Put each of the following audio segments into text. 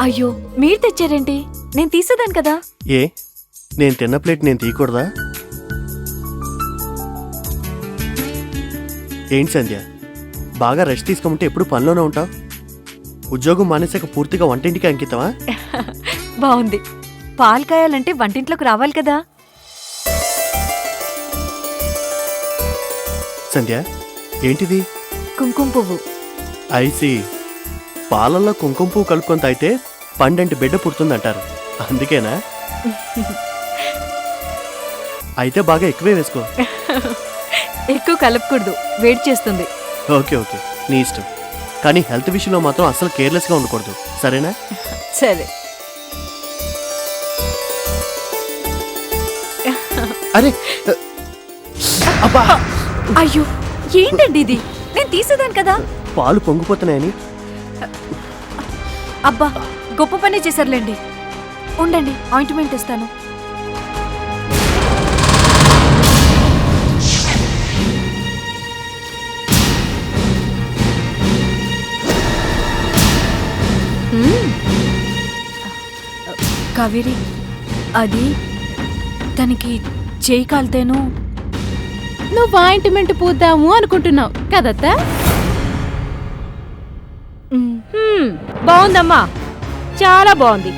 అయ్యో మీరు తెచ్చారేంటి? నేను తీసేదాను కదా. ఏ నేను తిన్న ప్లేట్ నేను తీయకూడదా? ఏంటి సంధ్య, బాగా రెస్ట్ తీసుకోమంటే ఎప్పుడు పనిలోనే ఉంటావు? ఉద్యోగం మానేసాక పూర్తిగా వంటింటికి అంకితమా? బాగుంది. పాలు కాయాలంటే వంటింట్లోకి రావాలి కదా. సంధ్య, ఏంటిది? కుంకుమ పువ్వు. ఐసి, పాలల్లో కుంకుమ పువ్వు కలుపుకొని తాగితే పండంటి బిడ్డ పుడుతుందంటారు, అందుకేనా? అయితే బాగా ఎక్కువే వేసుకో. ఎక్కువ కలపకూడదు, వేడి చేస్తుంది. ఓకే ఓకే, నీ ఇష్టం. కానీ హెల్త్ విషయంలో మాత్రం అసలు కేర్లెస్గా ఉండకూడదు, సరేనా? సరే. అరే అబ్బా, అయ్యో ఏంటండి ఇది? నేను తీసేదాను కదా. పాలు పొంగిపోతున్నాయని. అబ్బా గొప్ప పనే చేశారులేండి. ఉండండి, ఆయింట్మెంట్ ఇస్తాను. కావేరి, అది తనకి చేయి కాలితేను. నువ్వు ఆయింట్మెంట్ పూద్దాము అనుకుంటున్నావు కదత్తా? బాగుందమ్మా, చాలా బాగుంది.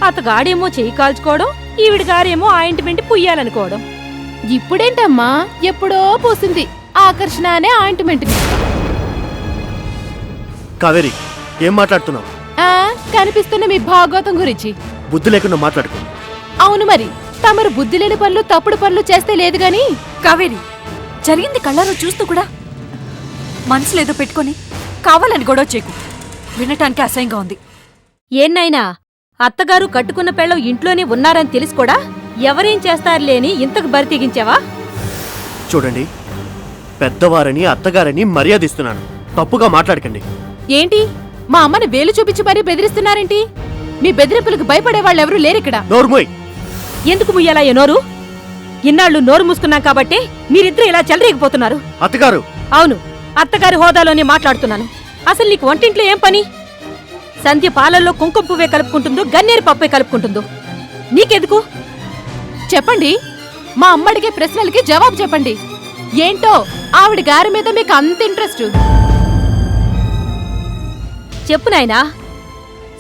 అతగాడేమో చెయ్యి కాల్చుకోవడం, ఈవిడిగారేమో ఆయింట్మెంట్ పుయ్యాలనుకోవడం. ఇప్పుడేంటమ్మా, ఎప్పుడో పోసింది ఆకర్షణ అనే ఆయింట్మెంట్. కావేరి, ఏం మాట్లాడుతున్నావు? కనిపిస్తున్న మీ భాగవతం గురించి. బుద్ధి లేకుండా మాట్లాడుకో. అవును మరి, తమరు బుద్ధి లేని పనులు తప్పుడు పనులు చేస్తే లేదు గాని. కావేరి, జరిగింది కళ్ళారో చూస్తూ కూడా మనసులో ఏదో పెట్టుకొని కావాలని గొడవ చేయకు. వినటానికి అసహ్యంగా ఉంది. ఏన్నైనా అత్తగారు కట్టుకున్న పెళ్ళం ఇంట్లోనే ఉన్నారని తెలిసి కూడా ఎవరేం చేస్తారులేని ఇంతకు బరితెగించావా? చూడండి, పెద్దవారని అత్తగారని మర్యాదిస్తున్నాను, తప్పుగా మాట్లాడకండి. ఏంటి, మా అమ్మని వేలు చూపించి మరీ బెదిరిస్తున్నారేంటి? మీ బెదిరింపులకు భయపడే వాళ్ళెవరూ లేరిక్కడ. నోర్మోయ్. ఎందుకు ముయ్యాలా ఏ నోరు? ఇన్నాళ్లు నోరు మూసుకున్నాం కాబట్టి మీరిద్దరూ ఇలా చెలరేగిపోతున్నారు. అత్తగారు. అవును, అత్తగారి హోదాలోనే మాట్లాడుతున్నాను. అసలు నీకు వంటింట్లో ఏం పని? సంధ్య పాలల్లో కుంకుమ పువ్వే కలుపుకుంటుందో, గన్నేరు పప్పే కలుపుకుంటుందో నీకెందుకు? చెప్పండి, మా అమ్మడిగే ప్రశ్నలకి జవాబు చెప్పండి. ఏంటో ఆవిడ గారి మీద మీకు అంత ఇంట్రెస్ట్? చెప్పు నాయనా.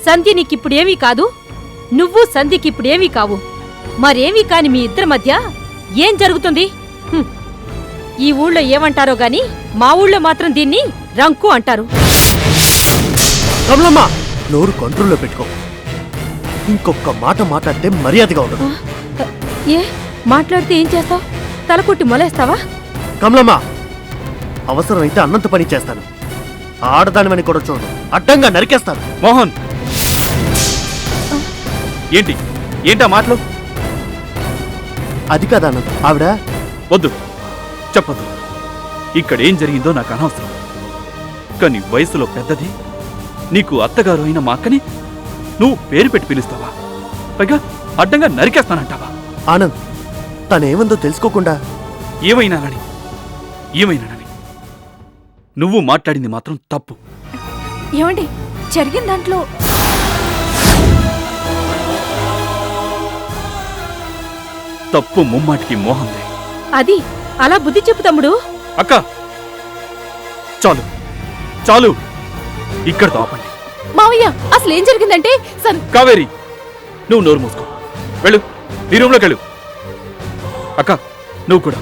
సంధ్య నీకిప్పుడేమీ కాదు, నువ్వు సంధ్యకిప్పుడేమీ కావు. మరేమీ కాని మీ ఇద్దరి మధ్య ఏం జరుగుతుంది? ఈ ఊళ్ళో ఏమంటారో గాని మా ఊళ్ళో మాత్రం దీన్ని రంకు అంటారు. కమలమ్మ, నోరు కంట్రోల్లో పెట్టుకో. ఇంకొక మాట మాట్లాడితే మర్యాదగా ఉండదు. ఏ మాట్లాడితే ఏం చేస్తావు? తలకొట్టి మొలేస్తావా? కమలమ్మ, అవసరమైతే అన్నంత పని చేస్తాను. ఆడదానివని కూడా చూడు, అడ్డంగా నరికేస్తాను. మోహన్, ఏంటి ఏంటా మాటలు? అది కాదా అన్నంత ఆవిడ. వద్దు, చెప్పద్దు. ఇక్కడేం జరిగిందో నాకు అనవసరం. కానీ వయసులో పెద్దది, నీకు అత్తగారు అయిన మా అక్కని నువ్వు పేరు పెట్టి పిలుస్తావా? పైగా అడ్డంగా నరికేస్తానంటావా? ఆనంద్, తనేమందో తెలుసుకోకుండా. ఏమైనానని నువ్వు మాట్లాడింది మాత్రం తప్పు. ఏమండి, జరిగిన దాంట్లో తప్పు ముమ్మాటికి మోహన్దే. అది అలా బుద్ధి చెప్పు తమ్ముడు. అక్క, చాలు చాలు, ఇక్కడతో ఆపండి. మావయ్య, అసలు ఏం జరిగిందంటే కావేరి, నువ్వు నోరు మూసుకో. వెళ్ళు, నీ రూమ్లోకి వెళ్ళు. అక్క, నువ్వు కూడా.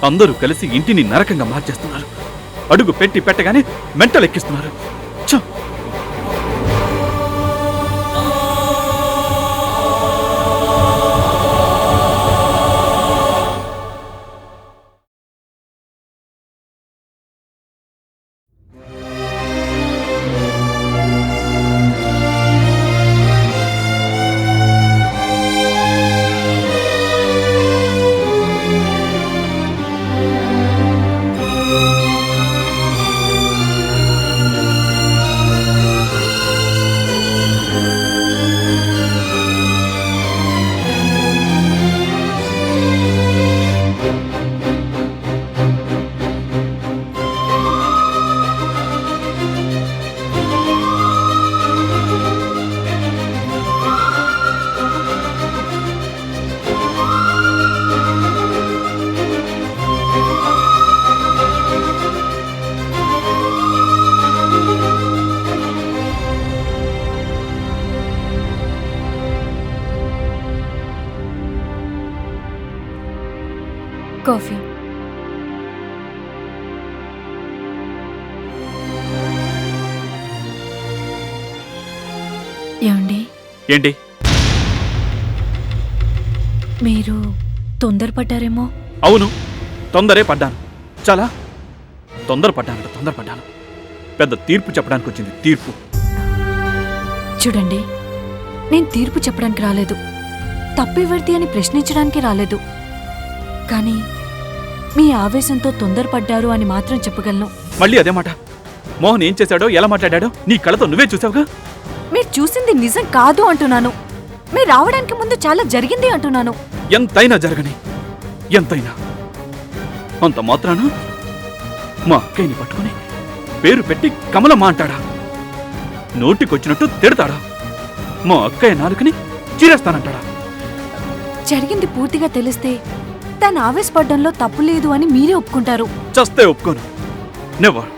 అందరూ కలిసి ఇంటిని నరకంగా మార్చేస్తున్నారు. అడుగు పెట్టి పెట్టగానే మెంటలెక్కిస్తున్నారు. కాఫీ. ఏమండి, ఏంటి? మీరు తొందరపడ్డారేమో. అవును, తొందరే పడ్డాను. చాలా తొందరపడ్డాను. పెద్ద తీర్పు చెప్పడానికి వచ్చింది, తీర్పు. చూడండి, నేను తీర్పు చెప్పడానికి రాలేదు, తప్పెవరిది అని ప్రశ్నించడానికి రాలేదు. కానీ మీ ఆవేశంతో తొందరపడ్డారు అని మాత్రం చెప్పగలను. మళ్ళీ అదే మాట. మోహన్ ఏం చేశాడో, ఎలా మాట్లాడాడో నీ కళ్ళతో నువ్వే చూసావుగా. మీరు చూసింది నిజం కాదు అంటున్నాను. మీరు రావడానికి ముందు చాలా జరిగింది అంటున్నాను. ఎంతైనా జరగని, ఎంతైనా అంత మాత్రాన మా అక్కయ్యని పట్టుకుని పేరు పెట్టి కమలమ్మ అంటాడా? నోటికొచ్చినట్టు తిడతాడా? మా అక్కయ్య నాలుకని చీరేస్తానంటాడా? జరిగింది పూర్తిగా తెలిస్తే తను ఆవేశపడ్డంలో తప్పు లేదు అని మీరే ఒప్పుకుంటారు. చస్తే ఒప్పుకోను. నెవర్.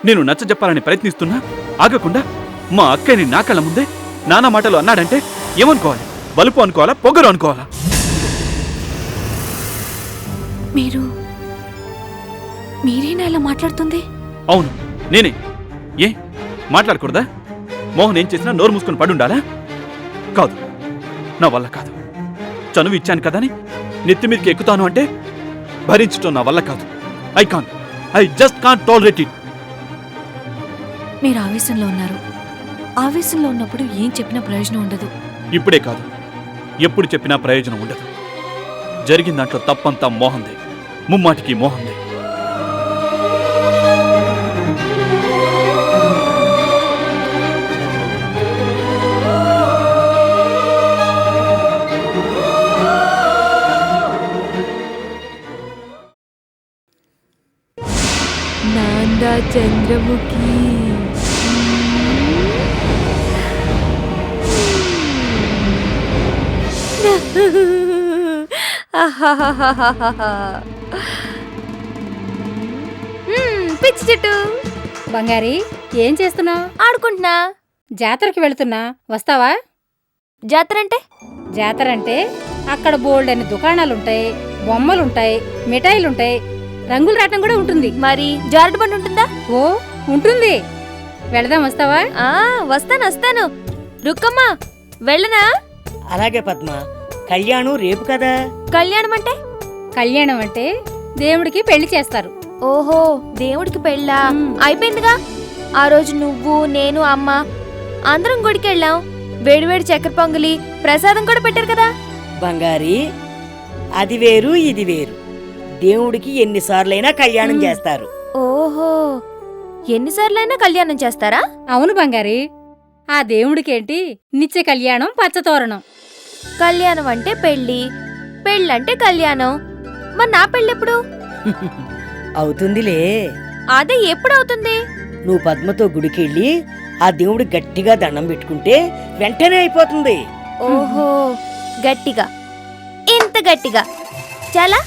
నేను నచ్చ చెప్పాలని ప్రయత్నిస్తున్నా ఆగకుండా మా అక్కయ్యని నా కళ్ళ ముందే నానా మాటలు అన్నాడంటే ఏమనుకోవాలి? బలుపు అనుకోవాలా, పొగరు అనుకోవాలా? మీరేనా ఇలా మాట్లాడుతుంది? అవును, నేనే. ఏ మాట్లాడకూడదా? మోహన్ ఏం చేసినా నోరు మూసుకుని పడుండాలా? కాదు, నా వల్ల కాదు. చనువు ఇచ్చాను కదని నెత్తి మీదకి ఎక్కుతాను అంటే భరించటం నా వల్ల కాదు. I just can't tolerate it. మీరు ఆవేశంలో ఉన్నారు. ఆవేశంలో ఉన్నప్పుడు ఏం చెప్పినా ప్రయోజనం ఉండదు. ఇప్పుడే కాదు, ఎప్పుడు చెప్పినా ప్రయోజనం ఉండదు. జరిగిన దాంట్లో తప్పంతా మోహన్దే, ముమ్మాటికి మోహన్దే. నాందా చంద్రముఖి. పిచ్చి చెట్టు. బంగారి, ఏం చేస్తున్నావు? ఆడుకుంటున్నా. జాతరకి వెళుతున్నా, వస్తావా? జాతర అంటే? జాతర అంటే అక్కడ బోల్డని దుకాణాలుంటాయి, బొమ్మలుంటాయి, మిఠాయిలుంటాయి, రంగుల రాటం కూడా ఉంటుంది. మరి జారుడు బండి ఉంటుందా? ఓ ఉంటుంది. వెళదాం, వస్తావా? వస్తాను. రుక్కమ్మా, వెళ్ళనా? అలాగే పద్మ. కళ్యాణం రేపు కదా. కళ్యాణం అంటే? కళ్యాణం అంటే దేవుడికి పెళ్లి చేస్తారు. ఓహో, దేవుడికి పెళ్ళా? అయిపోయిందిగా. ఆ రోజు నువ్వు, నేను, అమ్మ అందరం గుడికి వెళ్ళాం. వేడివేడి చక్కెర పొంగలి ప్రసాదం కూడా పెట్టారు కదా. బంగారి, అది వేరు ఇది వేరు. దేవుడికి ఎన్నిసార్లైనా కళ్యాణం చేస్తారు. ఓహో, ఎన్నిసార్లైనా కళ్యాణం చేస్తారా? అవును బంగారి. ఆ దేవుడికేంటి నిత్య కళ్యాణం, పచ్చతోరణం. కళ్యాణం అంటే పెళ్ళి, పెళ్ళంటే కళ్యాణం. మరి నా పెళ్ళెప్పుడు? అవుతుందిలే. అదే ఎప్పుడవుతుంది? నువ్వు పద్మతో గుడికెళ్ళి ఆ దేవుడి గట్టిగా దండం పెట్టుకుంటే వెంటనే అయిపోతుంది. ఓహో, గట్టిగా, ఇంత గట్టిగా. చాలా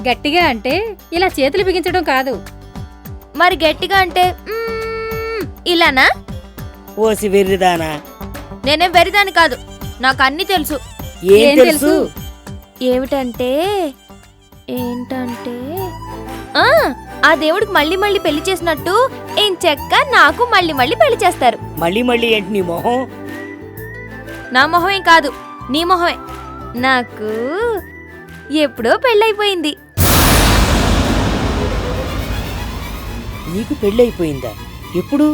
గట్టిగా అంటే ఇలా చేతులు బిగించడం కాదు. మరి గట్టిగా అంటే ఇలానా? ఓసి వెర్రిదానా. నేనేం వెరిదాని కాదు, నాకు అన్ని తెలుసు. ఏం తెలుసు? ఏంటంటే ఆ దేవుడికి మళ్ళీ మళ్ళీ పెళ్లి చేసినట్టు ఏం చెక్క నాకు మళ్ళీ మళ్ళీ పెళ్లి చేస్తారు. మళ్ళీ మళ్ళీ ఏంటి నీ మొహం? నా మొహమేం కాదు, నీ మొహమే. నాకు ఎప్పుడో పెళ్ళైపోయింది. నీకు పెళ్ళైపోయిందా? ఎప్పుడు?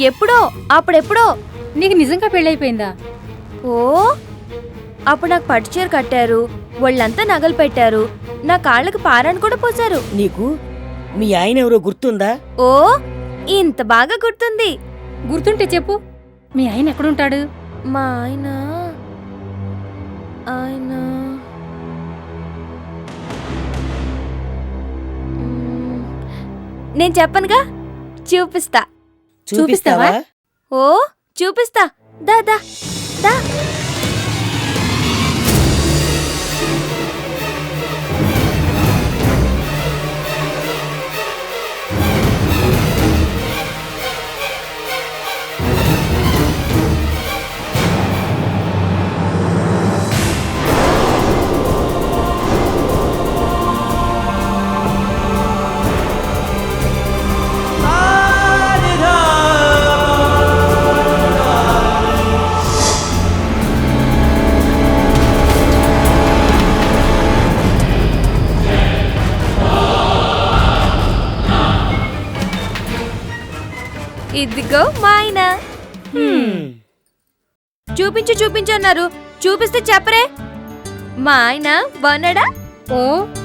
ఎప్పుడో, అప్పుడెప్పుడో. నీకు నిజంగా పెళ్ళైపోయిందా? ఓ, అప్పుడు నాకు పట్టుచీర కట్టారు, ఒళ్ళంతా నగలు పెట్టారు, నా కాళ్ళకి పారాన్ని కూడా పోసారు. నీకు మీ ఆయన ఎవరో గుర్తుందా? ఓ, ఇంత బాగా గుర్తుంది. గుర్తుంటే చెప్పు. మీ ఆయన ఎక్కడుంటాడు? మా ఆయన నేను చెప్పనుగా, చూపిస్తా. చూపిస్తావా? ఓ, చూపిస్తా. దా దా దా. ఇదిగో మా ఆయన. చూపించు చూపించు అన్నారు, చూపిస్తే చెప్పరే. మా ఆయన బాగున్నాడా? ఓ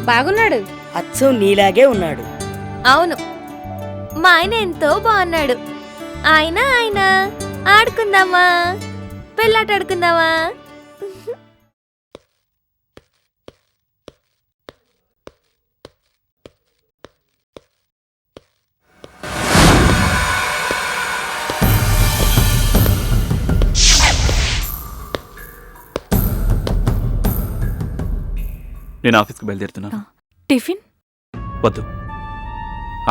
బాగున్నాడు. అచ్చం నీలాగే ఉన్నాడు. అవును, మా ఆయన ఎంతో బాగున్నాడు. ఆయన ఆయన ఆడుకుందామా, పెళ్ళాట ఆడుకుందామా? నేను ఆఫీస్కి బయలుదేరుతున్నాను. టిఫిన్ వద్దు,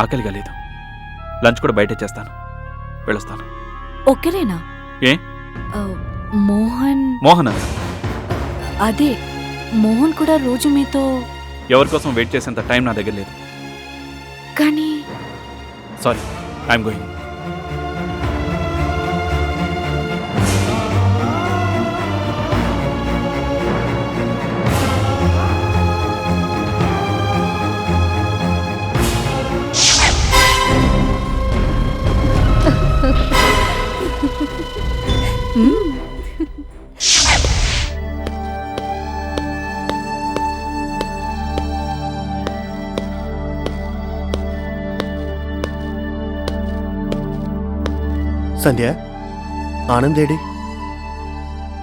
ఆకలిగా లేదు. లంచ్ కూడా బయటే చేస్తాను. వెళ్ళొస్తాను. ఒక్కరేనా? ఏ ఆ, మోహన్ మోహన్ అదే మోహన్ కూడా రోజు మీతో. ఎవరి కోసం వెయిట్ చేసేంత టైం నా దగ్గర లేదు. కానీ సారీ, ఐఎమ్ గోయింగ్. సంధ్య, ఆనందేడి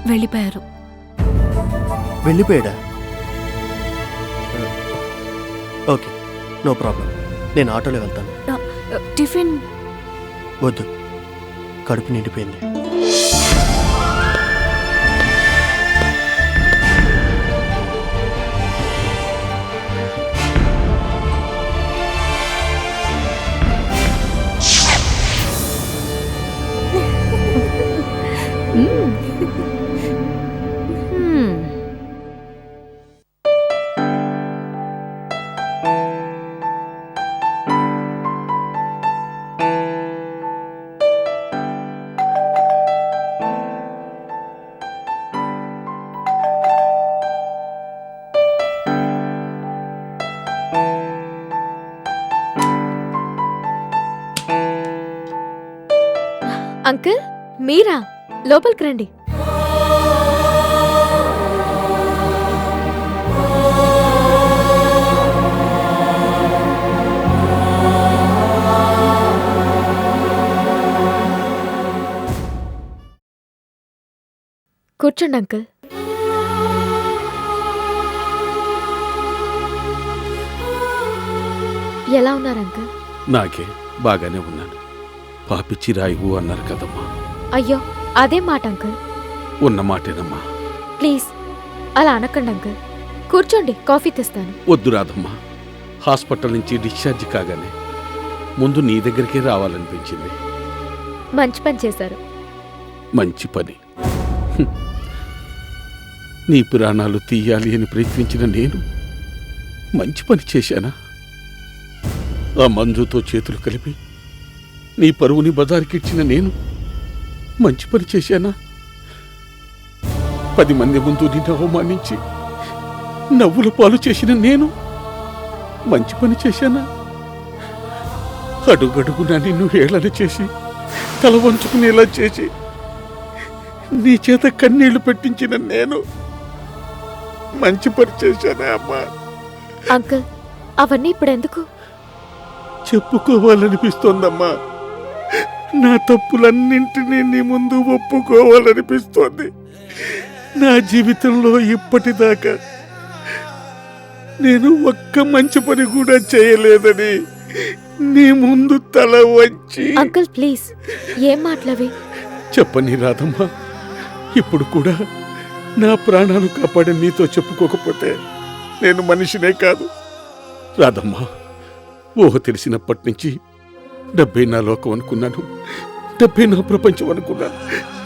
వెళ్ళిపోయారు. వెళ్ళిపోయాడా? Okay, no problem. నేను ఆటోలో వెళ్తాను. టిఫిన్ వద్దు, కడుపు నిండిపోయింది. అంకుల్, మీరా? లోపలికి రండి. కూర్చోండి అంకుల్. ఎలా ఉన్నారు అంకుల్? నాకే బాగానే ఉన్నాను. పాపిచ్చి రాయివు అన్నారు కదమ్మా. అయ్యో, అదే మాట అంకుల్. ఉన్న మాటేనమ్మా. ప్లీజ్ అలా అనకండి అంకుల్. కూర్చోండి, కాఫీ తెస్తాను. వద్దు రాదమ్మా. హాస్పిటల్ నుంచి డిశ్చార్జ్ కాగానే ముందు నీ దగ్గరికే రావాలనిపించింది. మంచి పని చేశారు. మంచి పని. హ్మ్. నీ ప్రాణాలు తీయాలి అని ప్రయత్నించిన నేను మంచి పని చేశానా? ఆ మంజుతో చేతులు కలిపి నీ పరువుని బజారుకిచ్చిన నేను మంచి పని చేశానా? 10 మంది ముందు నిన్ను అవమానించి నవ్వుల పాలు చేసిన నేను మంచి పని చేశానా? అడుగడుగునా నిన్ను హేళన చేసి తల వంచుకునేలా చేసి నీ చేత కన్నీళ్లు పెట్టించిన నేను మంచి పని చేశానా అమ్మా? అంకుల్, అవన్నీ ఇప్పుడెందుకు? చెప్పుకోవాలనిపిస్తోందమ్మా. నా తప్పులన్నింటినీ నీ ముందు ఒప్పుకోవాలనిపిస్తోంది. నా జీవితంలో ఇప్పటిదాకా నేను ఒక్క మంచి పని కూడా చేయలేదని నీ ముందు తల వంచి. అంకుల్ ప్లీజ్, ఏం మాటలవి? చెప్పని రాదమ్మా. ఇప్పుడు కూడా నా ప్రాణాలు కాపాడి నీతో చెప్పుకోకపోతే నేను మనిషినే కాదు. రాదమ్మా, ఊహ తెలిసినప్పటి నుంచి డబ్బే నా లోకం అనుకున్నాను. డబ్బే నా ప్రపంచం అనుకున్నాను.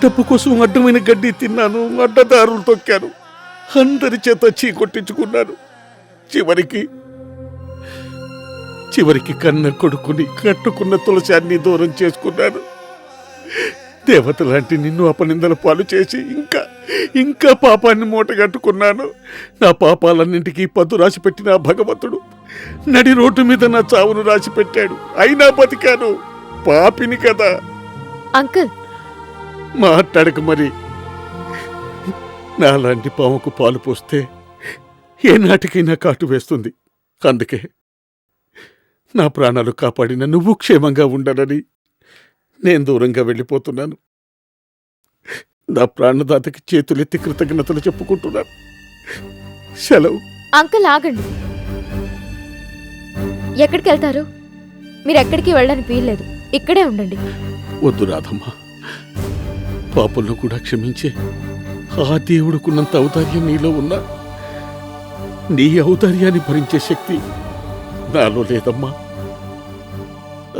డబ్బు కోసం అడ్డమైన గడ్డి తిన్నాను, అడ్డదారులు తొక్కాను, అందరి చేత చీకొట్టించుకున్నాను. చివరికి కన్న కొడుకుని కట్టుకున్న తులసాన్ని దూరం చేసుకున్నాను. దేవత లాంటి నిన్ను అపనిందల పాలు చేసి ఇంకా పాపాన్ని మూటగట్టుకున్నాను. నా పాపాలన్నింటికీ పద్దు రాసిపెట్టిన భగవంతుడు నడి రోడ్డు మీద నా చావును రాసిపెట్టాడు. అయినా బతికాను. పాపిని కదా. అంకుల్ మాట్లాడక మరి. నాలాంటి పాముకు పాలు పోస్తే ఏ నాటికైనా కాటు వేస్తుంది. అందుకే నా ప్రాణాలు కాపాడిన నువ్వు క్షేమంగా ఉండాలని నేను దూరంగా వెళ్ళిపోతున్నాను. నా ప్రాణదాతకి చేతులెత్తి కృతజ్ఞతలు చెప్పుకుంటున్నాను. సెలవు. అంకుల్ ఆగండి. ఎక్కడికి వెళ్తారు? మీరు ఎక్కడికి వెళ్ళడానికి వీల్లేదు, ఇక్కడే ఉండండి. వద్దు రాధమ్మ, పాపలను కూడా క్షమించే ఆ దేవుడుకున్నంత ఔదార్యం నీలో ఉన్నా నీ ఔదార్యాన్ని భరించే శక్తి నాలో లేదమ్మా.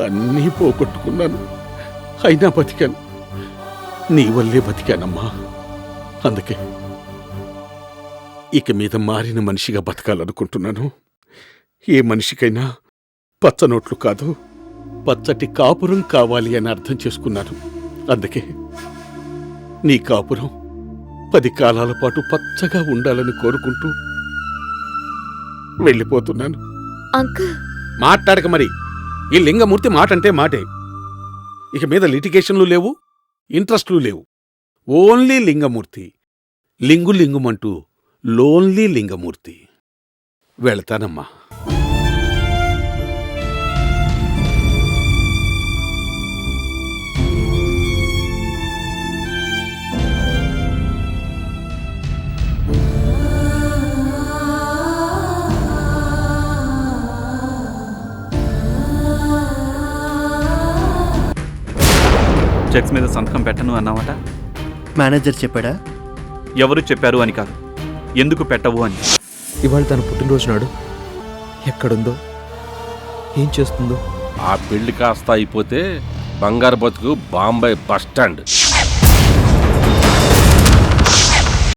అన్నీ పోగొట్టుకున్నాను, అయినా బతికాను. నీ వల్లే బతికానమ్మా. అందుకే ఇక మీద మారిన మనిషిగా బతకాలనుకుంటున్నాను. ఏ మనిషికైనా పచ్చనోట్లు కాదు, పచ్చటి కాపురం కావాలి అని అర్థం చేసుకున్నాను. అందుకే నీ కాపురం 10 కాలాల పాటు పచ్చగా ఉండాలని కోరుకుంటూ వెళ్ళిపోతున్నాను. అంకుల్ మాట్లాడక మరి. ఈ లింగమూర్తి మాట అంటే మాటే. ఇక మీద లిటిగేషన్లు లేవు, ఇంట్రెస్ట్లు లేవు. ఓన్లీ లింగమూర్తి. లింగు లింగుమంటూ లోన్లీ లింగమూర్తి. వెళతానమ్మా. చెక్స్ మీద సంతకం పెట్టను అన్నావట. మేనేజర్ చెప్పాడా? ఎవరు చెప్పారు అని కాదు, ఎందుకు పెట్టవు అని. ఇవాళ తన పుట్టినరోజు నాడు ఎక్కడుందో, ఏం చేస్తుందో. ఆ పెళ్లి కాస్త అయిపోతే బంగారు బతుకు బాంబే బస్టాండ్.